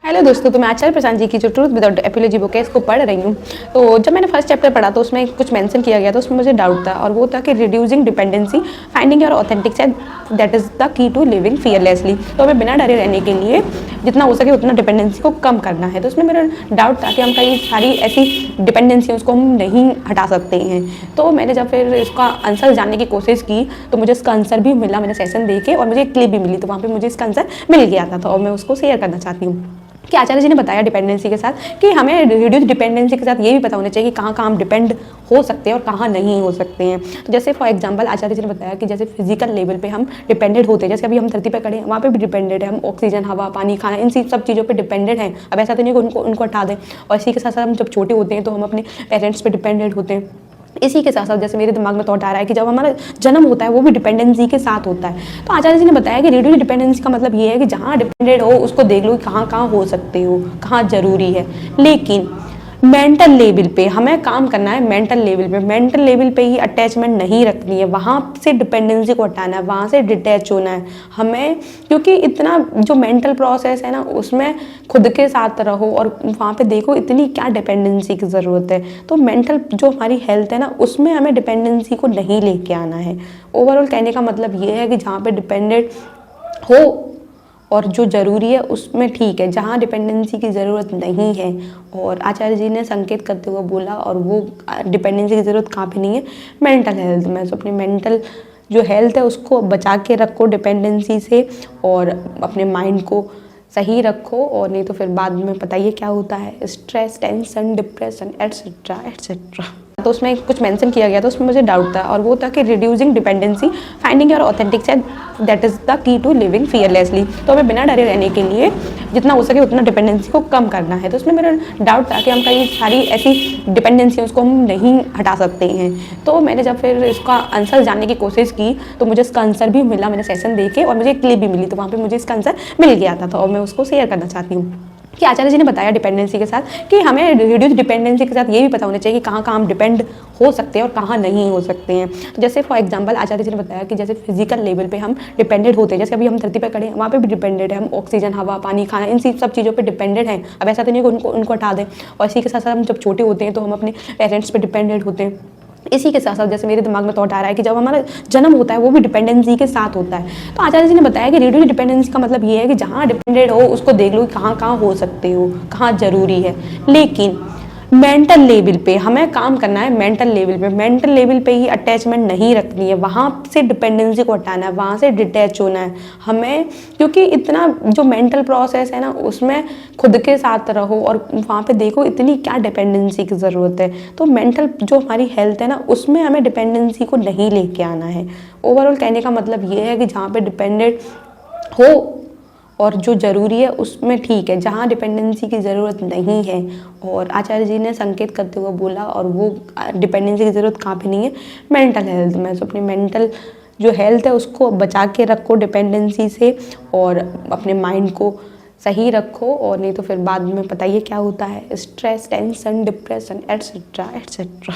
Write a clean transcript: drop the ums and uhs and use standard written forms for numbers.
Hello दोस्तों, तो मैं आचार्य प्रशांत जी की जो ट्रूथ विदाउट एपोलॉजी बुक है इसको पढ़ रही हूँ। तो जब मैंने फर्स्ट चैप्टर पढ़ा तो उसमें कुछ मेंशन किया गया था, उसमें मुझे डाउट था और वो था कि reducing dependency, finding your authentic self, that is the key to living fearlessly. तो हमें बिना डरे रहने के लिए जितना हो सके उतना डिपेंडेंसी को कम करना है। तो उसमें मेरा डाउट था कि हम कई सारी ऐसी डिपेंडेंसी उसको हम नहीं हटा सकते हैं। तो मैंने जब फिर इसका आंसर जानने की कोशिश की तो मुझे इसका आंसर भी मिला, मैंने सेशन देखे और मुझे एक क्लिप भी मिली, तो वहाँ पे मुझे इसका आंसर मिल गया था और मैं उसको शेयर करना चाहती हूँ कि आचार्य जी ने बताया डिपेंडेंसी के साथ कि हमें रिड्यूस डिपेंडेंसी के साथ ये भी पता होना चाहिए कि कहाँ कहाँ हम डिपेंड हो सकते हैं और कहाँ नहीं हो सकते हैं। तो जैसे फॉर एग्जांपल आचार्य जी ने बताया कि जैसे फिजिकल लेवल पे हम डिपेंडेंट होते हैं, जैसे अभी हम धरती पे खड़े हैं वहाँ पे भी डिपेंडेंट है, हम ऑक्सीजन, हवा, पानी, खाना, इन सब चीज़ों पे डिपेंडेंट हैं। अब ऐसा तो नहीं कि उनको हटा दें। और इसी के साथ साथ हम जब छोटे होते हैं तो हम अपने पेरेंट्स पे डिपेंडेंट होते हैं। इसी के साथ साथ जैसे मेरे दिमाग में थॉट आ रहा है कि जब हमारा जन्म होता है वो भी डिपेंडेंसी के साथ होता है। तो आचार्य जी ने बताया कि रिड्यूस डिपेंडेंसी का मतलब ये है कि जहाँ डिपेंडेंट हो उसको देख लो कि कहाँ कहाँ हो सकते हो, कहाँ जरूरी है। लेकिन मेंटल लेवल पे हमें काम करना है, मेंटल लेवल पे ही अटैचमेंट नहीं रखनी है, वहाँ से डिपेंडेंसी को हटाना है, वहाँ से डिटैच होना है हमें। क्योंकि इतना जो मेंटल प्रोसेस है ना उसमें खुद के साथ रहो और वहाँ पे देखो इतनी क्या डिपेंडेंसी की ज़रूरत है। तो मेंटल जो हमारी हेल्थ है ना उसमें हमें डिपेंडेंसी को नहीं लेके आना है। ओवरऑल कहने का मतलब ये है कि जहाँ पे डिपेंडेंट हो और जो ज़रूरी है उसमें ठीक है, जहाँ डिपेंडेंसी की ज़रूरत नहीं है। और आचार्य जी ने संकेत करते हुए बोला, और वो डिपेंडेंसी की ज़रूरत कहाँ पे नहीं है, मेंटल हेल्थ में। तो अपनी मेंटल जो हेल्थ है उसको बचा के रखो डिपेंडेंसी से और अपने माइंड को सही रखो, और नहीं तो फिर बाद में पता ही क्या होता है, stress, tension, depression etcetera etcetera. तो उसमें कुछ मेंशन किया गया था, उसमें मुझे डाउट था और वो था कि reducing dependency, finding your authentic self, that is the key to living fearlessly. तो हमें बिना डरे रहने के लिए जितना हो सके उतना डिपेंडेंसी को कम करना है। तो उसमें मेरा डाउट था कि हम कई सारी ऐसी डिपेंडेंसी उसको हम नहीं हटा सकते हैं। तो मैंने जब फिर इसका आंसर जानने की कोशिश की तो मुझे इसका आंसर भी मिला, मैंने सेशन देखे और मुझे एक क्लिप भी मिली, तो वहाँ पर मुझे इसका आंसर मिल गया था और मैं उसको शेयर करना चाहती हूँ कि आचार्य जी ने बताया डिपेंडेंसी के साथ कि हमें रिड्यूस डिपेंडेंसी के साथ ये भी पता होना चाहिए कि कहाँ कहाँ हम डिपेंड हो सकते हैं और कहाँ नहीं हो सकते हैं। तो जैसे फॉर एग्जांपल आचार्य जी ने बताया कि जैसे फिजिकल लेवल पे हम डिपेंडेंट होते हैं, जैसे अभी हम धरती पे खड़े हैं वहाँ पे भी डिपेंडेंट है, हम ऑक्सीजन, हवा, पानी, खाना, इन सब चीज़ों पर डिपेंडेंट हैं। अब ऐसा तो नहीं कि उनको हटा दें। और इसी के साथ साथ हम जब छोटे होते हैं तो हम अपने पेरेंट्स पे डिपेंडेंट होते हैं। इसी के साथ साथ जैसे मेरे दिमाग में थॉट आ रहा है कि जब हमारा जन्म होता है वो भी डिपेंडेंसी के साथ होता है। तो आचार्य जी ने बताया कि रिड्यूस डिपेंडेंसी का मतलब ये है कि जहाँ डिपेंडेंट हो उसको देख लो कि कहाँ कहाँ हो सकते हो, कहाँ जरूरी है। लेकिन मेंटल लेवल पे हमें काम करना है, मेंटल लेवल पे ही अटैचमेंट नहीं रखनी है, वहाँ से डिपेंडेंसी को हटाना है, वहाँ से डिटैच होना है हमें। क्योंकि इतना जो मेंटल प्रोसेस है ना उसमें खुद के साथ रहो और वहाँ पे देखो इतनी क्या डिपेंडेंसी की ज़रूरत है। तो मेंटल जो हमारी हेल्थ है ना उसमें हमें डिपेंडेंसी को नहीं लेके आना है। ओवरऑल कहने का मतलब ये है कि जहाँ पे डिपेंडेंट हो और जो ज़रूरी है उसमें ठीक है, जहाँ डिपेंडेंसी की ज़रूरत नहीं है। और आचार्य जी ने संकेत करते हुए बोला, और वो डिपेंडेंसी की ज़रूरत कहाँ पे नहीं है, मेंटल हेल्थ में। तो अपनी मेंटल जो हेल्थ है उसको बचा के रखो डिपेंडेंसी से और अपने माइंड को सही रखो, और नहीं तो फिर बाद में पता ही क्या होता है, stress, tension, depression etcetera etcetera.